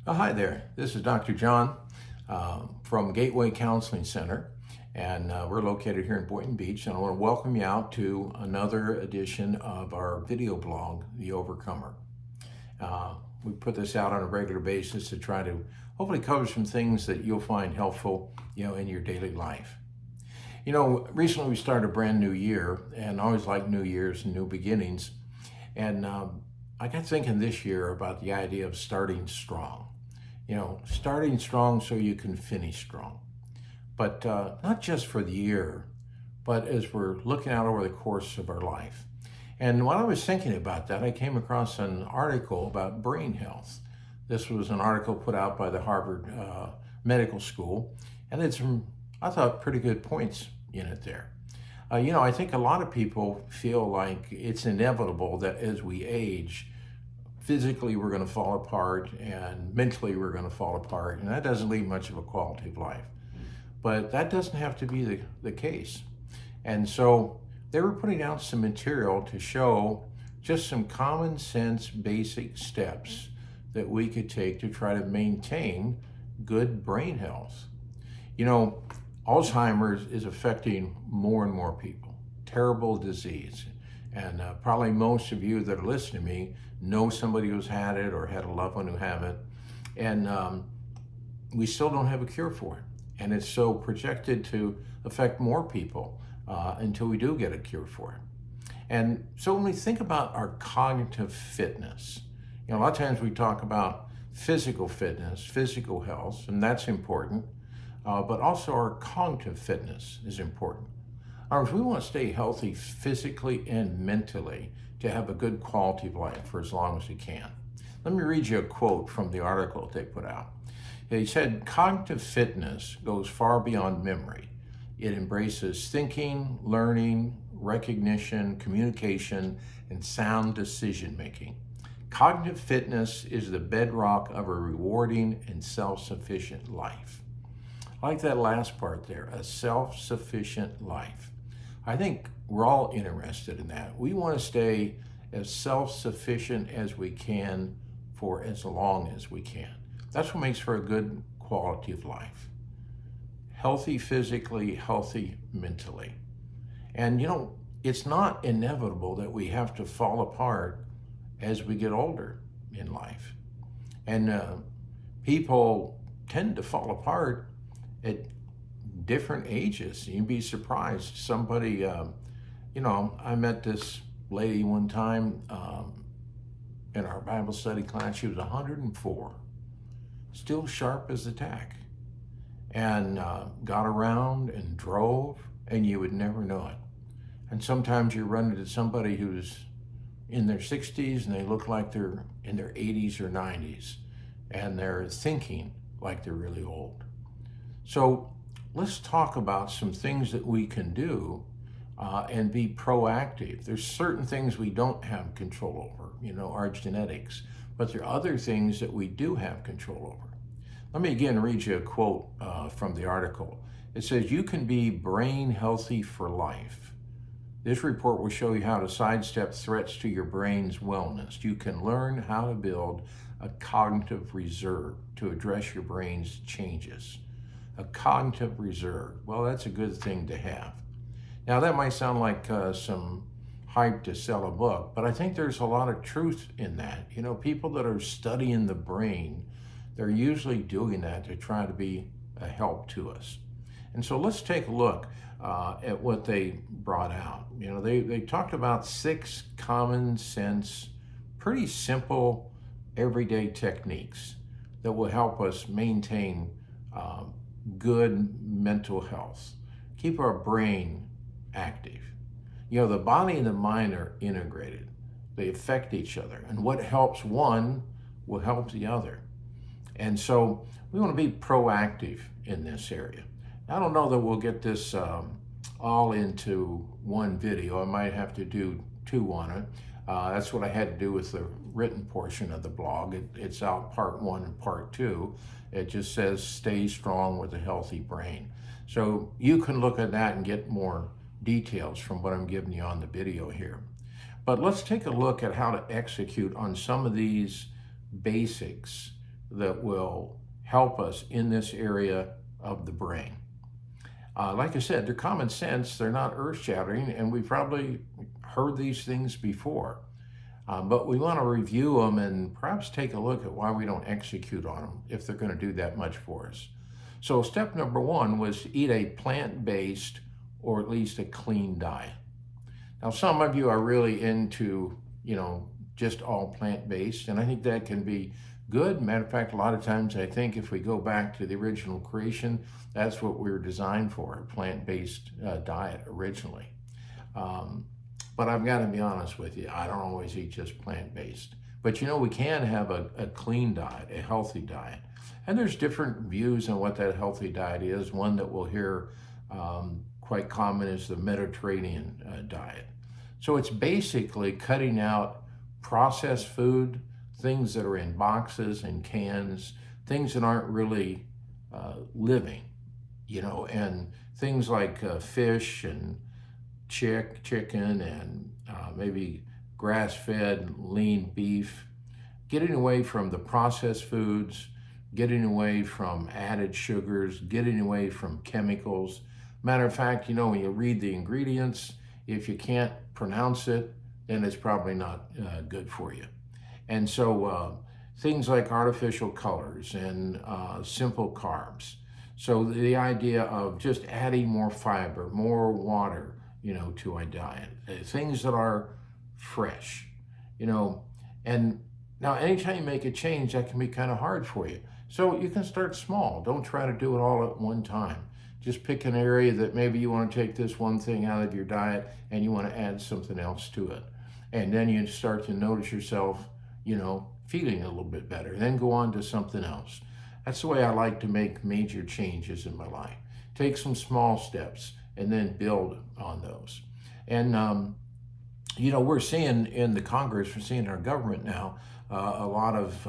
Hi there. This is Dr. John from Gateway Counseling Center, and we're located here in Boynton Beach. And I want to welcome you out to another edition of our video blog, The Overcomer. We put this out on a regular basis to try to hopefully cover some things that you'll find helpful, in your daily life. Recently we started a brand new year, and I always like new years and new beginnings. And I got thinking this year about the idea of starting strong. Starting strong so you can finish strong. But not just for the year, but as we're looking out over the course of our life. And while I was thinking about that, I came across an article about brain health. This was an article put out by the Harvard Medical School, and it's some, I thought, pretty good points in it there. I think a lot of people feel like it's inevitable that as we age, physically we're going to fall apart and mentally we're going to fall apart, and that doesn't leave much of a quality of life. But that doesn't have to be the case. And so they were putting out some material to show just some common sense basic steps that we could take to try to maintain good brain health. Alzheimer's is affecting more and more people. Terrible disease. And probably most of you that are listening to me know somebody who's had it or had a loved one who have it. And we still don't have a cure for it. And it's so projected to affect more people until we do get a cure for it. And so when we think about our cognitive fitness, a lot of times we talk about physical fitness, physical health, and that's important. But also our cognitive fitness is important. We want to stay healthy physically and mentally to have a good quality of life for as long as we can. Let me read you a quote from the article they put out. He said, "Cognitive fitness goes far beyond memory. It embraces thinking, learning, recognition, communication, and sound decision making. Cognitive fitness is the bedrock of a rewarding and self-sufficient life." I like that last part there, a self-sufficient life. I think we're all interested in that. We want to stay as self-sufficient as we can for as long as we can. That's what makes for a good quality of life. Healthy physically, healthy mentally. And it's not inevitable that we have to fall apart as we get older in life. And people tend to fall apart at different ages. You'd be surprised. Somebody, I met this lady one time in our Bible study class. She was 104, still sharp as a tack, and got around and drove, and you would never know it. And sometimes you run into somebody who's in their 60s and they look like they're in their 80s or 90s, and they're thinking like they're really old. So let's talk about some things that we can do and be proactive. There's certain things we don't have control over, our genetics, but there are other things that we do have control over. Let me again read you a quote from the article. It says, "You can be brain healthy for life. This report will show you how to sidestep threats to your brain's wellness. You can learn how to build a cognitive reserve to address your brain's changes." A cognitive reserve. Well, that's a good thing to have. Now, that might sound like some hype to sell a book, but I think there's a lot of truth in that. People that are studying the brain, they're usually doing that to try to be a help to us. And so let's take a look at what they brought out. They talked about 6 common sense, pretty simple, everyday techniques that will help us maintain good mental health, keep our brain active. The body and the mind are integrated. They affect each other, and what helps one will help the other. And so we want to be proactive in this area. I don't know that we'll get this all into one video. I might have to do 2 on it. That's what I had to do with the written portion of the blog. It's out part 1 and part 2. It just says, "Stay strong with a healthy brain." So you can look at that and get more details from what I'm giving you on the video here. But let's take a look at how to execute on some of these basics that will help us in this area of the brain. Like I said, they're common sense, they're not earth shattering, and we've probably heard these things before. But we want to review them and perhaps take a look at why we don't execute on them if they're going to do that much for us. So step number one was eat a plant-based or at least a clean diet. Now, some of you are really into, just all plant-based, and I think that can be good. Matter of fact, a lot of times I think if we go back to the original creation, that's what we were designed for, a plant-based diet originally. But I've got to be honest with you, I don't always eat just plant-based. But we can have a clean diet, a healthy diet. And there's different views on what that healthy diet is. One that we'll hear quite common is the Mediterranean diet. So it's basically cutting out processed food, things that are in boxes and cans, things that aren't really living, and things like fish and chicken and maybe grass-fed lean beef, getting away from the processed foods, getting away from added sugars, getting away from chemicals. Matter of fact, when you read the ingredients, if you can't pronounce it, then it's probably not good for you. And so things like artificial colors and simple carbs. So the idea of just adding more fiber, more water, to a diet, things that are fresh, and now anytime you make a change, that can be kind of hard for you. So you can start small. Don't try to do it all at one time. Just pick an area that maybe you want to take this one thing out of your diet and you want to add something else to it. And then you start to notice yourself, feeling a little bit better. Then go on to something else. That's the way I like to make major changes in my life. Take some small steps and then build on those. And, we're seeing in the Congress, we're seeing in our government now, a lot of,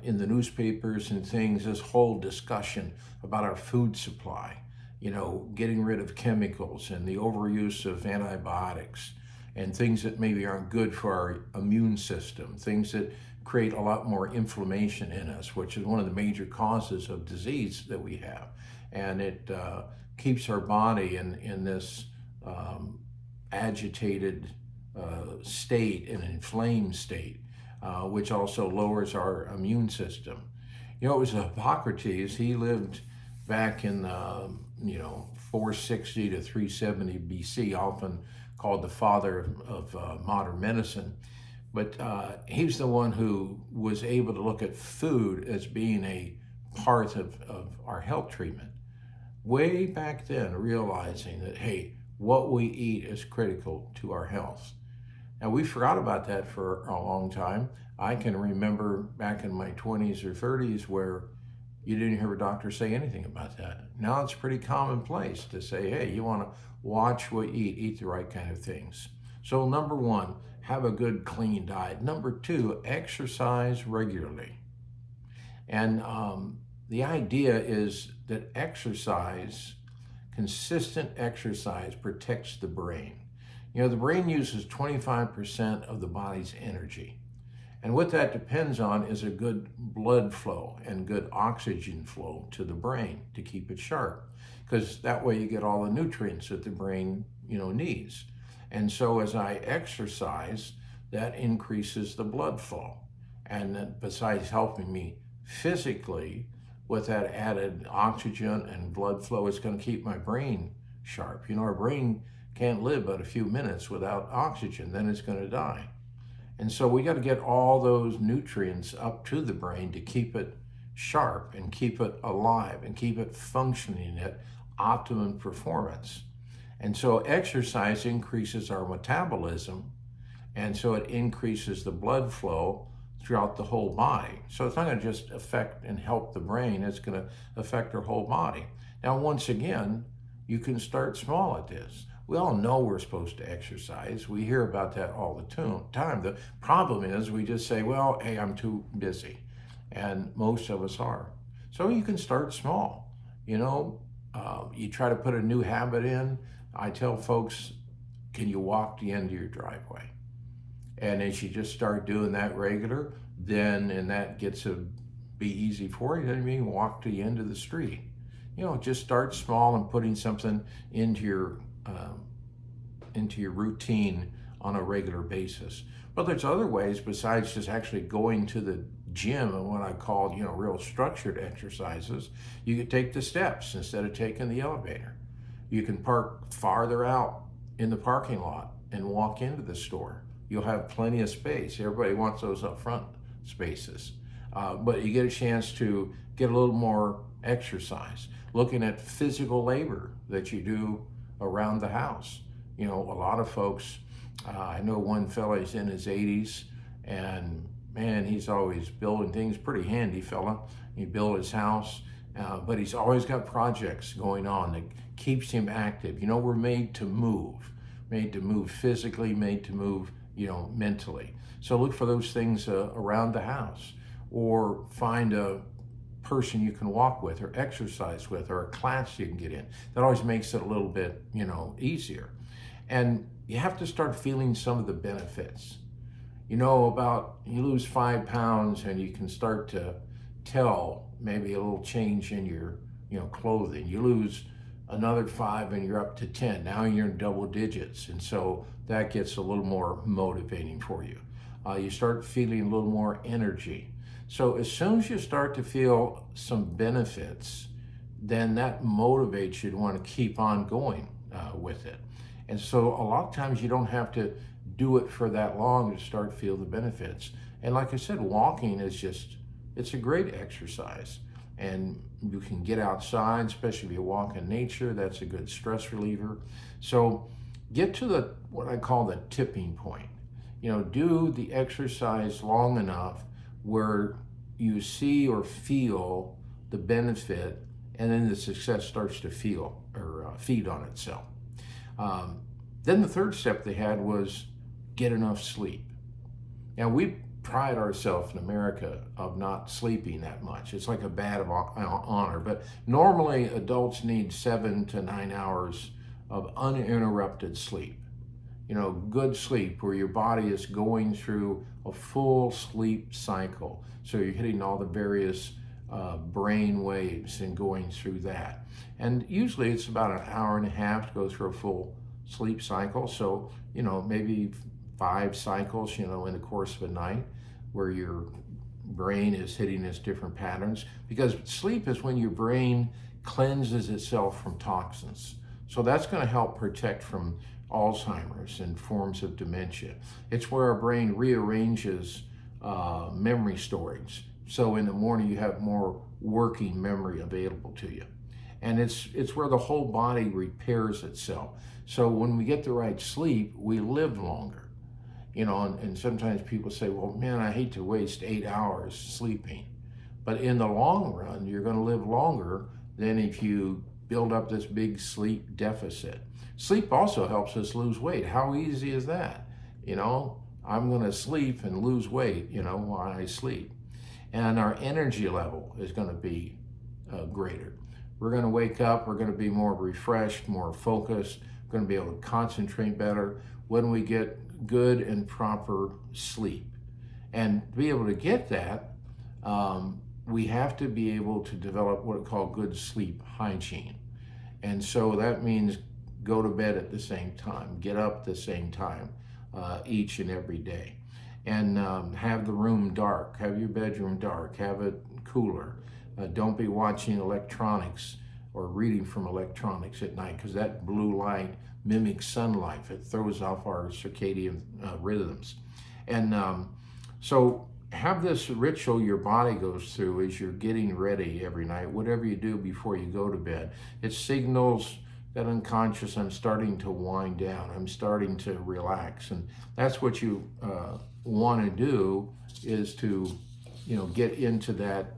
in the newspapers and things, this whole discussion about our food supply, getting rid of chemicals and the overuse of antibiotics and things that maybe aren't good for our immune system, things that create a lot more inflammation in us, which is one of the major causes of disease that we have. And it keeps our body in this agitated state, an inflamed state, which also lowers our immune system. It was Hippocrates. He lived back in 460 to 370 BC, often called the father of modern medicine. But he was the one who was able to look at food as being a part of our health treatment. Way back then, realizing that, hey, what we eat is critical to our health. Now, we forgot about that for a long time. I can remember back in my 20s or 30s where you didn't hear a doctor say anything about that. Now it's pretty commonplace to say, hey, you want to watch what you eat the right kind of things. So number one, have a good clean diet. Number two, exercise regularly. And the idea is that consistent exercise protects the brain. The brain uses 25% of the body's energy. And what that depends on is a good blood flow and good oxygen flow to the brain to keep it sharp. Because that way you get all the nutrients that the brain, needs. And so as I exercise, that increases the blood flow. And then besides helping me physically, with that added oxygen and blood flow, it's going to keep my brain sharp. Our brain can't live but a few minutes without oxygen, then it's going to die. And so we got to get all those nutrients up to the brain to keep it sharp and keep it alive and keep it functioning at optimum performance. And so exercise increases our metabolism, and so it increases the blood flow throughout the whole body. So it's not going to just affect and help the brain, it's going to affect our whole body. Now, once again, you can start small at this. We all know we're supposed to exercise. We hear about that all the time. The problem is we just say, well, hey, I'm too busy. And most of us are. So you can start small. You try to put a new habit in. I tell folks, can you walk the end of your driveway? And as you just start doing that regular, then, and that gets a be easy for you, then you can walk to the end of the street. Just start small and putting something into your routine on a regular basis. But there's other ways besides just actually going to the gym and what I call, real structured exercises. You could take the steps instead of taking the elevator. You can park farther out in the parking lot and walk into the store. You'll have plenty of space. Everybody wants those up front spaces. But you get a chance to get a little more exercise. Looking at physical labor that you do around the house. A lot of folks, I know one fella, he's in his 80s, and man, he's always building things, pretty handy fella. He built his house, but he's always got projects going on that keeps him active. We're made to move physically, made to move, mentally. So look for those things around the house, or find a person you can walk with or exercise with, or a class you can get in. That always makes it a little bit, easier. And you have to start feeling some of the benefits. You lose 5 pounds and you can start to tell maybe a little change in your, clothing. You lose another 5 and you're up to 10. Now you're in double digits. And so that gets a little more motivating for you. You start feeling a little more energy. So as soon as you start to feel some benefits, then that motivates you to want to keep on going with it. And so a lot of times you don't have to do it for that long to start feel the benefits. And like I said, walking is it's a great exercise. And you can get outside, especially if you walk in nature. That's a good stress reliever. So get to what I call the tipping point. Do the exercise long enough where you see or feel the benefit, and then the success starts to feel or feed on itself. Then the third step they had was get enough sleep. Now, we pride ourselves in America of not sleeping that much. It's like a badge of honor, but normally adults need 7 to 9 hours of uninterrupted sleep. Good sleep where your body is going through a full sleep cycle. So you're hitting all the various brain waves and going through that. And usually it's about an hour and a half to go through a full sleep cycle. So, maybe 5 cycles, in the course of a night where your brain is hitting its different patterns. Because sleep is when your brain cleanses itself from toxins. So that's going to help protect from Alzheimer's and forms of dementia. It's where our brain rearranges memory storage. So in the morning you have more working memory available to you. And it's where the whole body repairs itself. So when we get the right sleep, we live longer. And sometimes people say, well, man, I hate to waste 8 hours sleeping. But in the long run, you're going to live longer than if you build up this big sleep deficit. Sleep also helps us lose weight. How easy is that? I'm going to sleep and lose weight, while I sleep. And our energy level is going to be greater. We're going to wake up, we're going to be more refreshed, more focused, going to be able to concentrate better when we get good and proper sleep. And to be able to get that, we have to be able to develop what I call good sleep hygiene. And so that means go to bed at the same time, get up at the same time each and every day. And have the room dark, have your bedroom dark, have it cooler. Don't be watching electronics or reading from electronics at night, because that blue light mimics sunlight. It throws off our circadian rhythms. And so have this ritual your body goes through as you're getting ready every night, whatever you do before you go to bed. It signals that unconscious, I'm starting to wind down, I'm starting to relax. And that's what you want to do, is to get into that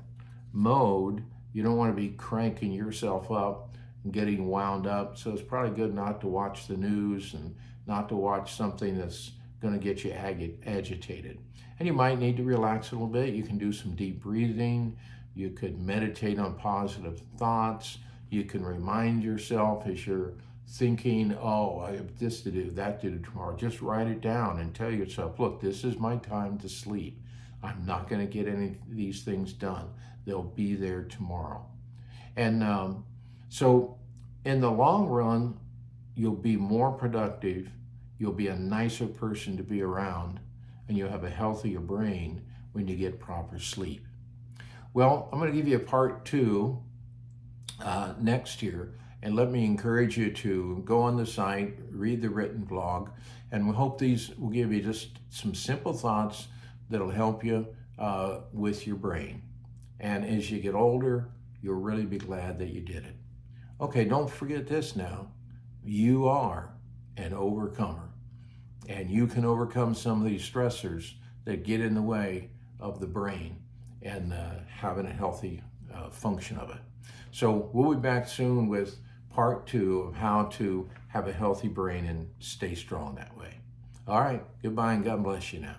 mode. You don't want to be cranking yourself up and getting wound up. So it's probably good not to watch the news and not to watch something that's going to get you agitated. And you might need to relax a little bit. You can do some deep breathing. You could meditate on positive thoughts. You can remind yourself as you're thinking, oh, I have this to do, that to do tomorrow. Just write it down and tell yourself, look, this is my time to sleep. I'm not going to get any of these things done. They'll be there tomorrow. And so in the long run, you'll be more productive, you'll be a nicer person to be around, and you'll have a healthier brain when you get proper sleep. Well, I'm going to give you a part 2 next year, and let me encourage you to go on the site, read the written blog, and we hope these will give you just some simple thoughts that'll help you with your brain. And as you get older, you'll really be glad that you did it. Okay, don't forget this now. You are an overcomer, and you can overcome some of these stressors that get in the way of the brain and having a healthy function of it. So we'll be back soon with part 2 of how to have a healthy brain and stay strong that way. All right, goodbye and God bless you now.